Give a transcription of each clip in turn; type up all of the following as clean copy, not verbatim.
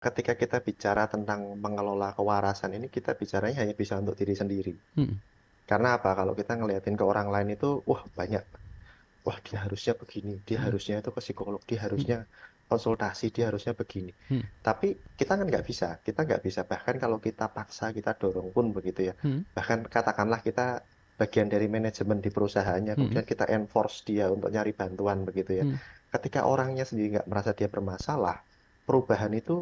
ketika kita bicara tentang mengelola kewarasan ini, kita bicaranya hanya bisa untuk diri sendiri. Mhm, Karena apa? Kalau kita ngeliatin ke orang lain itu, wah banyak. Wah dia harusnya begini, dia mhm, harusnya itu ke psikolog, dia mhm, harusnya konsultasi, dia harusnya begini. mhm, Tapi kita kan nggak bisa, kita nggak bisa. Bahkan kalau kita paksa, kita dorong pun begitu ya. mhm, Bahkan katakanlah kita bagian dari manajemen di perusahaannya, mhm, kemudian kita enforce dia untuk nyari bantuan begitu ya. mhm, Ketika orangnya sendiri nggak merasa dia bermasalah, perubahan itu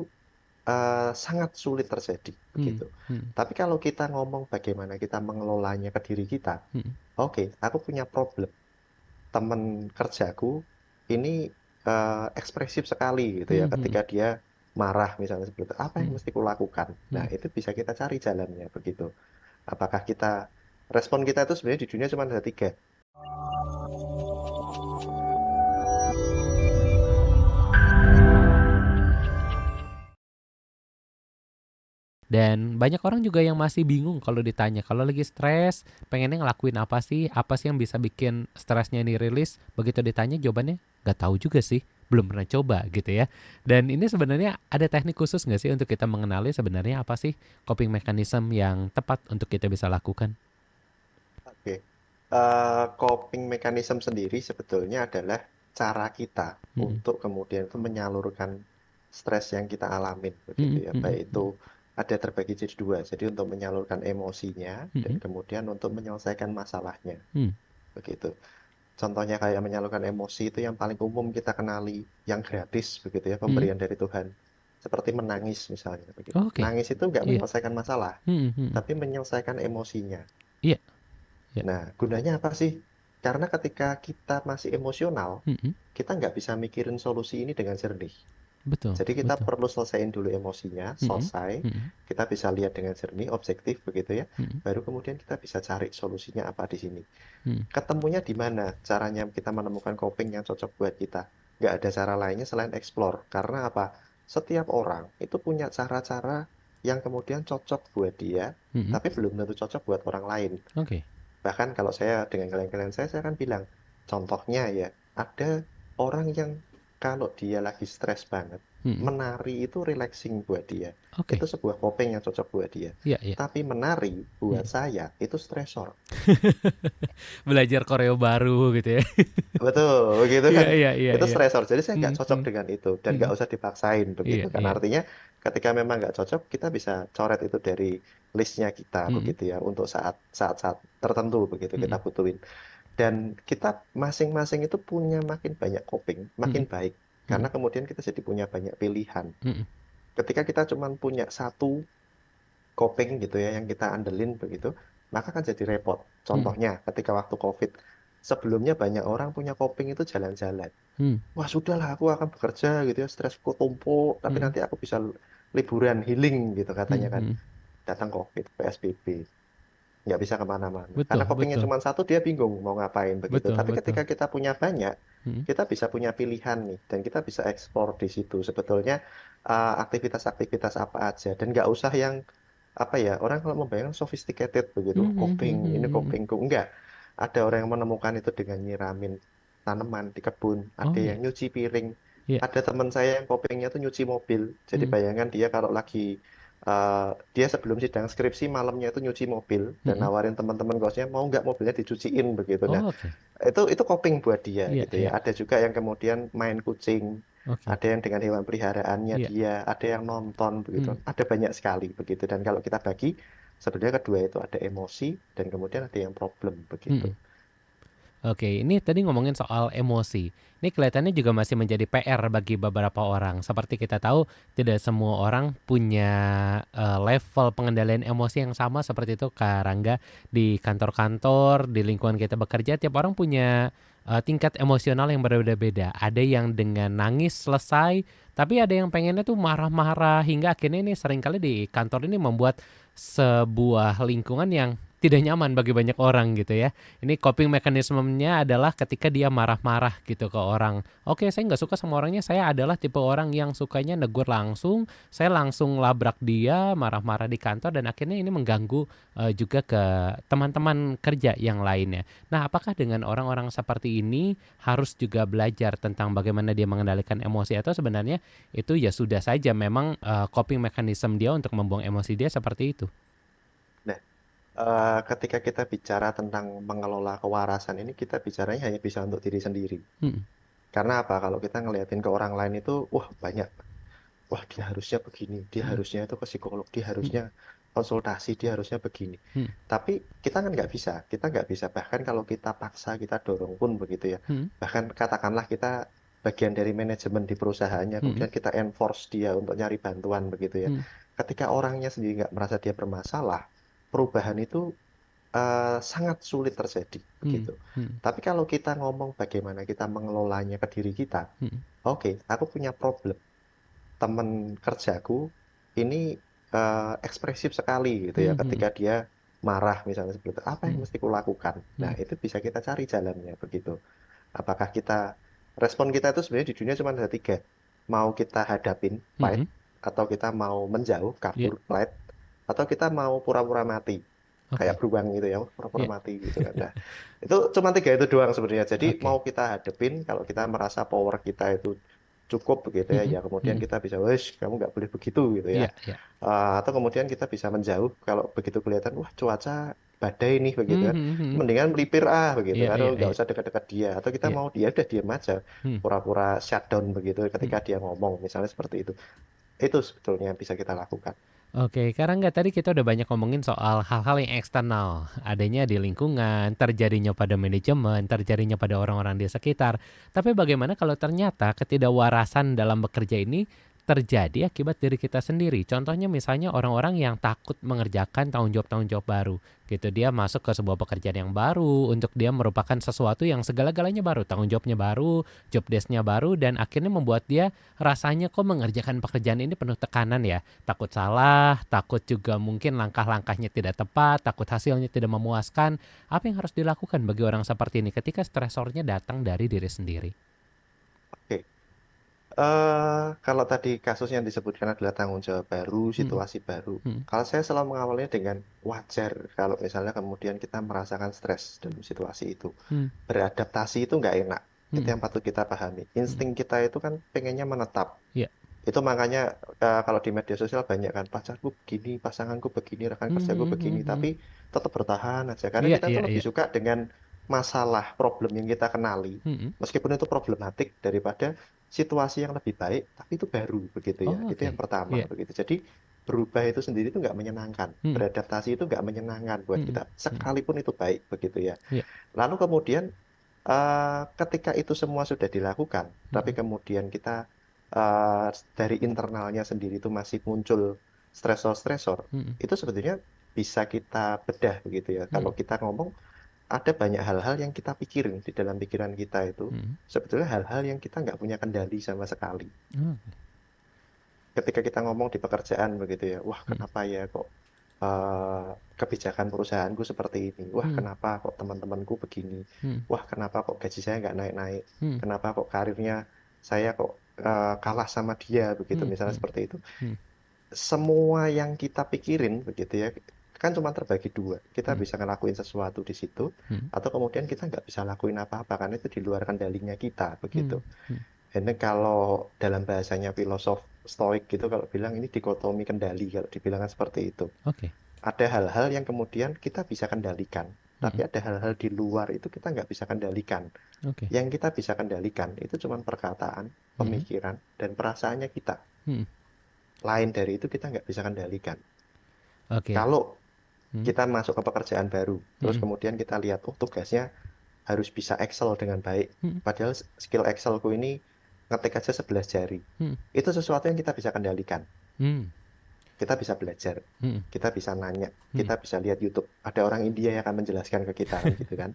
sangat sulit terjadi mhm, begitu. mhm, Tapi kalau kita ngomong bagaimana kita mengelolanya ke diri kita, mhm, oke, aku punya problem. Teman kerjaku ini ekspresif sekali gitu ya, mhm, mhm, ketika dia marah misalnya seperti itu. Apa yang mhm, mesti kulakukan? Nah, mhm. itu bisa kita cari jalannya begitu. Apakah kita respon kita itu sebenarnya di dunia cuma ada tiga. Dan banyak orang juga yang masih bingung kalau ditanya, kalau lagi stres, pengennya ngelakuin apa sih? Apa sih yang bisa bikin stresnya ini rilis? Begitu ditanya jawabannya, nggak tahu juga sih, belum pernah coba gitu ya. Dan ini sebenarnya ada teknik khusus nggak sih untuk kita mengenali sebenarnya apa sih coping mechanism yang tepat untuk kita bisa lakukan? Oke. Coping mechanism sendiri sebetulnya adalah cara kita Mm-mm. untuk kemudian itu menyalurkan stres yang kita alamin begitu Mm-mm, ya. Baik mm-mm, itu ada terbagi jadi dua. Jadi untuk menyalurkan emosinya dan mm-mm, kemudian untuk menyelesaikan masalahnya mm-mm, begitu. Contohnya kayak menyalurkan emosi itu yang paling umum kita kenali, yang gratis begitu ya, mm-mm. pemberian dari Tuhan. Seperti menangis misalnya begitu. Oke, Nangis itu nggak iya, menyelesaikan masalah, mm-mm, mm-mm. tapi menyelesaikan emosinya. Iya, iya, Nah, gunanya apa sih? Karena ketika kita masih emosional, mm-mm. kita nggak bisa mikirin solusi ini dengan jernih. Betul, Jadi kita betul, perlu selesaiin dulu emosinya, mm-mm, selesai. mm-mm, Kita bisa lihat dengan jernih, objektif begitu ya. mm-mm, Baru kemudian kita bisa cari solusinya apa di sini. mm-mm, Ketemunya di mana caranya kita menemukan coping yang cocok buat kita. Nggak ada cara lainnya selain explore. Karena apa? Setiap orang itu punya cara-cara yang kemudian cocok buat dia, mm-mm. tapi belum tentu cocok buat orang lain. Oke, Bahkan kalau saya dengan klien-klien saya akan bilang, contohnya ya, ada orang yang kalau dia lagi stres banget, mm-mm. menari itu relaxing buat dia. Oke, Itu sebuah coping yang cocok buat dia. iya, iya. Tapi menari buat Mm. saya itu stresor. Belajar koreo baru gitu ya. Betul, begitu Iya, kan? iya, iya, Itu iya. stresor. Jadi saya nggak Mhm, cocok mhm, dengan itu dan mhm. nggak usah dipaksain begitu Iya, kan? iya. Artinya ketika memang nggak cocok, kita bisa coret itu dari listnya kita Mhm, begitu ya untuk saat-saat tertentu begitu kita mhm, butuhin. Dan kita masing-masing itu punya makin banyak coping, makin mhm, baik. Karena mhm, kemudian kita jadi punya banyak pilihan. mhm, Ketika kita cuma punya satu coping gitu ya yang kita andelin begitu, maka kan jadi repot. mhm, Contohnya ketika waktu COVID, sebelumnya banyak orang punya coping itu jalan-jalan. mhm, Wah, sudahlah aku akan bekerja gitu ya, stresku tumpuk, tapi mhm, nanti aku bisa liburan healing gitu mhm, katanya kan. mhm. Datang COVID, PSBB, nggak bisa kemana-mana. Karena Betul, copingnya betul, cuma satu, dia bingung mau ngapain begitu. betul, Tapi betul. ketika kita punya banyak, Mhm, kita bisa punya pilihan nih, dan kita bisa eksplor di situ. Sebetulnya aktivitas-aktivitas apa aja, dan nggak usah yang apa ya, orang kalau membayangkan sophisticated begitu, mhm, coping, mhm, ini mhm, mhm. copingku. Enggak, ada orang yang menemukan itu dengan nyiramin tanaman di kebun, Oh ada iya, yang nyuci piring, iya. ada teman saya yang copingnya tuh nyuci mobil. Jadi Mhm, bayangkan dia kalau lagi eh, dia sebelum sidang skripsi malamnya itu nyuci mobil dan mhm. nawarin teman-teman kosnya mau nggak mobilnya dicuciin begitu. Nah, Oh, oke. itu coping buat dia Iya, gitu ya. iya. Ada juga yang kemudian main kucing, Oke. ada yang dengan hewan peliharaannya Iya. dia, ada yang nonton begitu. Mhm, Ada banyak sekali begitu. Dan kalau kita bagi, sebenarnya kedua itu ada emosi dan kemudian ada yang problem begitu. mhm. Oke, ini tadi ngomongin soal emosi. Ini kelihatannya juga masih menjadi PR bagi beberapa orang. Seperti kita tahu, tidak semua orang punya level pengendalian emosi yang sama seperti itu, Kak Rangga. Di kantor-kantor, di lingkungan kita bekerja, tiap orang punya tingkat emosional yang berbeda-beda. Ada yang dengan nangis selesai, tapi ada yang pengennya tuh marah-marah hingga akhirnya ini seringkali di kantor ini membuat sebuah lingkungan yang tidak nyaman bagi banyak orang gitu ya. Ini coping mekanismenya adalah ketika dia marah-marah gitu ke orang. Oke, saya nggak suka sama orangnya, saya adalah tipe orang yang sukanya negur langsung, saya langsung labrak dia, marah-marah di kantor, dan akhirnya ini mengganggu juga ke teman-teman kerja yang lainnya. Nah, apakah dengan orang-orang seperti ini harus juga belajar tentang bagaimana dia mengendalikan emosi, atau sebenarnya itu ya sudah saja memang coping mechanism dia untuk membuang emosi dia seperti itu? Nah, ketika kita bicara tentang mengelola kewarasan ini, kita bicaranya hanya bisa untuk diri sendiri. Hmm, Karena apa? Kalau kita ngeliatin ke orang lain itu, wah banyak. Wah, dia harusnya begini, dia hmm, harusnya itu ke psikolog, dia hmm, harusnya konsultasi, dia harusnya begini. hmm, Tapi kita kan nggak bisa, kita nggak bisa. Bahkan kalau kita paksa, kita dorong pun begitu ya. hmm, Bahkan katakanlah kita bagian dari manajemen di perusahaannya, hmm, kemudian kita enforce dia untuk nyari bantuan begitu ya. hmm, Ketika orangnya sendiri nggak merasa dia bermasalah, perubahan itu sangat sulit terjadi hmm, begitu. hmm, Tapi kalau kita ngomong bagaimana kita mengelolanya ke diri kita, hmm, oke, aku punya problem. Teman kerjaku ini ekspresif sekali gitu ya hmm, hmm, ketika dia marah misalnya seperti itu. Apa yang hmm, mesti kulakukan? Nah, hmm, itu bisa kita cari jalannya begitu. Apakah kita respon kita itu sebenarnya di dunia cuma ada tiga. Mau kita hadapin, fight, hmm. atau kita mau menjauh, Ya, kabur, flight, atau kita mau pura-pura mati kayak oke. beruang gitu ya, pura-pura Ya, mati gitu kan. Nah, itu cuma tiga itu doang sebenarnya. Jadi mau oke. kita hadepin kalau kita merasa power kita itu cukup begitu ya, Hmm, ya kemudian hmm. kita bisa, wes kamu nggak boleh begitu gitu ya. Iya, iya. Atau kemudian kita bisa menjauh kalau begitu kelihatan, wah cuaca badai nih begitu Hmm, kan. hmm, hmm. Mendingan melipir begitu, Iya, atau iya, nggak iya, usah dekat-dekat dia. Atau kita iya. mau dia udah diam aja, Hmm, pura-pura shutdown begitu hmm. ketika dia ngomong, misalnya seperti itu. Itu sebetulnya yang bisa kita lakukan. Oke, karena nggak tadi kita udah banyak ngomongin soal hal-hal yang eksternal, adanya di lingkungan, terjadinya pada manajemen, terjadinya pada orang-orang di sekitar. Tapi bagaimana kalau ternyata ketidakwarasan dalam bekerja ini terjadi akibat diri kita sendiri? Contohnya misalnya orang-orang yang takut mengerjakan tanggung jawab baru, gitu. Dia masuk ke sebuah pekerjaan yang baru, untuk dia merupakan sesuatu yang segala-galanya baru, tanggung jawabnya baru, job desk-nya baru, dan akhirnya membuat dia rasanya kok mengerjakan pekerjaan ini penuh tekanan ya. Takut salah, takut juga mungkin langkah-langkahnya tidak tepat, takut hasilnya tidak memuaskan. Apa yang harus dilakukan bagi orang seperti ini ketika stresornya datang dari diri sendiri? Oke. Kalau tadi kasus yang disebutkan adalah tanggung jawab baru, Hmm, situasi baru. hmm, Kalau saya selalu mengawalnya dengan wajar kalau misalnya kemudian kita merasakan stres dalam situasi itu. hmm, Beradaptasi itu nggak enak. Itu hmm, yang patut kita pahami. hmm. Insting kita itu kan pengennya menetap. Ya. Itu makanya kalau di media sosial banyak kan pacarku begini, pasanganku begini, rekan Hmm, kerjaku hmm, hmm, begini, hmm. tapi tetap bertahan aja. Karena Iya, kita iya, tuh lebih iya. suka dengan masalah problem yang kita kenali, Hmm. meskipun itu problematik daripada situasi yang lebih baik, tapi itu baru begitu ya. Oh, Itu yang oke. pertama Iya. begitu. Jadi berubah itu sendiri itu nggak menyenangkan, Hmm, beradaptasi itu nggak menyenangkan buat hmm, kita, hmm. sekalipun itu baik begitu ya. Iya. Lalu kemudian ketika itu semua sudah dilakukan, tapi Hmm, kemudian kita eh, dari internalnya sendiri itu masih muncul stresor-stresor, hmm, itu sebetulnya bisa kita bedah begitu ya. hmm, Kalau kita ngomong, ada banyak hal-hal yang kita pikirin di dalam pikiran kita itu, hmm. sebetulnya hal-hal yang kita nggak punya kendali sama sekali. Oh, Ketika kita ngomong di pekerjaan begitu ya, wah hmm, kenapa ya kok eh, kebijakan perusahaanku seperti ini? Wah hmm, kenapa kok teman-temanku begini? hmm, Wah kenapa kok gaji saya nggak naik-naik? hmm, Kenapa kok karirnya saya kok kalah sama dia begitu hmm, misalnya hmm, seperti itu. hmm, Semua yang kita pikirin begitu ya, kan cuma terbagi dua. Kita hmm, bisa ngelakuin sesuatu di situ, hmm, atau kemudian kita nggak bisa lakuin apa-apa karena itu di luar kendalinya kita begitu. hmm, hmm. Ini kalau dalam bahasanya filosof Stoik gitu kalau bilang ini dikotomi kendali kalau dibilangkan seperti itu. Oke. Ada hal-hal yang kemudian kita bisa kendalikan, tapi Hmm, ada hal-hal di luar itu kita nggak bisa kendalikan. oke. Yang kita bisa kendalikan itu cuma perkataan, Hmm, pemikiran, dan perasaannya kita. hmm. Lain dari itu kita nggak bisa kendalikan. Oke. Kalau Hmm, kita masuk ke pekerjaan baru, terus hmm, kemudian kita lihat, oh tugasnya harus bisa Excel dengan baik. hmm, Padahal skill Excelku ini ngetik aja 11 jari. hmm, Itu sesuatu yang kita bisa kendalikan. hmm, Kita bisa belajar, hmm, kita bisa nanya, hmm. kita bisa lihat YouTube. Ada orang India yang akan menjelaskan ke kita kan gitu kan.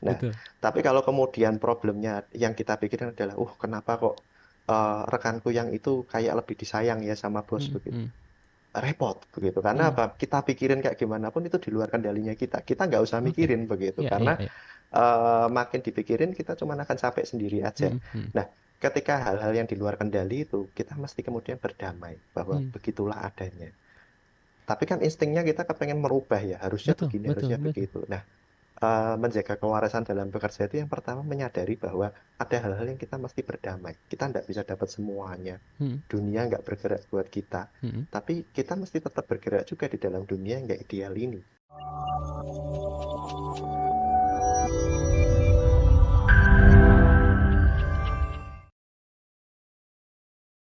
Nah, Betul. tapi kalau kemudian problemnya yang kita pikirin adalah, kenapa kok rekanku yang itu kayak lebih disayang ya sama bos Hmm, begitu. hmm, repot begitu. Karena Mhm. apa? Kita pikirin kayak gimana pun itu di luar kendalinya kita. Kita nggak usah Oke. mikirin begitu. Iya Karena iya iya. makin dipikirin kita cuma akan capek sendiri aja. Mhm mhm. Nah, ketika hal-hal yang di luar kendali itu kita mesti kemudian berdamai bahwa Mhm. begitulah adanya. Tapi kan instingnya kita kepengen merubah ya, harusnya Betul begini, betul harusnya betul. begitu. Nah, menjaga kewarasan dalam bekerja itu yang pertama menyadari bahwa ada hal-hal yang kita mesti berdamai. Kita nggak bisa dapat semuanya. Mhm Dunia nggak bergerak buat kita. mhm. Tapi kita mesti tetap bergerak juga di dalam dunia yang nggak ideal ini.